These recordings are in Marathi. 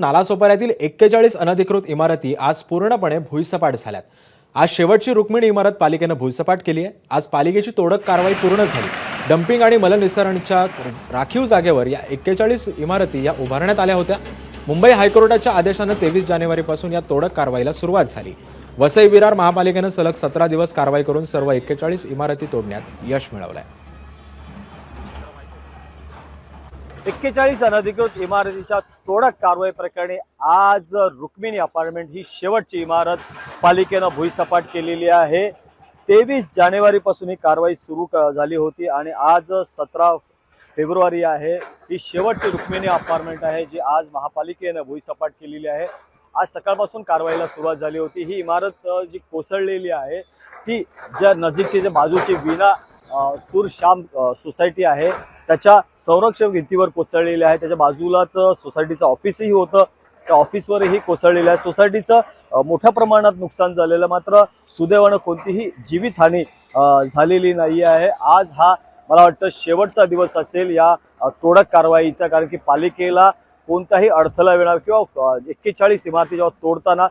नालासोपाऱ्यातील 41 अनधिकृत इमारती आज पूर्णपणे भुईसपाट झाल्यात। आज शेवटची रुक्मिणी इमारत पालिकेने भुईसपाट केली आहे। आज पालिकेची तोडक कारवाई पूर्ण झाली। डंपिंग आणि मलनिस्सारणच्या राखीव जागेवर या 41 इमारती या उभारण्यात आल्या होत्या। मुंबई हायकोर्टाच्या आदेशाने 23 जानेवारीपासून या तोडक कारवाईला सुरुवात झाली। वसई विरार महापालिकेने सलग 17 दिवस कारवाई करून सर्व 41 इमारती तोडण्यात यश मिळवलंय। 41 अनधिकृत इमारतीच्या तोडक कारवाई प्रकरणी आज रुक्मिणी अपार्टमेंट ही शेवटची इमारत पालिकेने भुईसपाट केलेली आहे। 23 जानेवारीपासून ही कारवाई सुरू झाली होती आणि आज 17 फेब्रुवारी आहे। ही शेवटची रुक्मिणी अपार्टमेंट आहे जी आज महापालिकेने भुईसपाट केलेली आहे। आज सकाळपासून कारवाईला सुरुवात झाली होती। ही इमारत जी कोसळलेली आहे ती ज्या नजीकची जे बाजूची विना सूर श्याम सोसायटी आहे त्याच्या संरक्षण भिंतीवर कोसळलेली आहे। त्याच्या बाजूलाच सोसायटीचं ऑफिसही होतं, त्या ऑफिसवरही कोसळलेलं आहे। सोसायटीचं मोठ्या प्रमाणात नुकसान झालेलं, मात्र सुदैवानं कोणतीही जीवितहानी झालेली नाही आहे। आज हा मला वाटतं शेवटचा दिवस असेल या तोडक कारवाईचा, कारण की पालिकेला कोणताही अडथळा येणार किंवा 41 इमारती जेव्हा तोडताना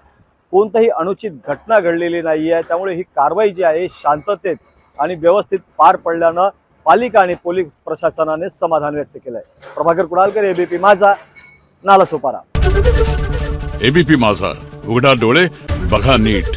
कोणताही अनुचित घटना घडलेली नाही आहे। त्यामुळे ही कारवाई जी आहे शांततेत आणि व्यवस्थित पार पडल्यानं पालिका आणि पोलीस प्रशासनाने समाधान व्यक्त केलंय। प्रभाकर कुडालकर, एबीपी माझा, नालासोपारा। एबीपी माझा, उघडा डोळे बघा नीट।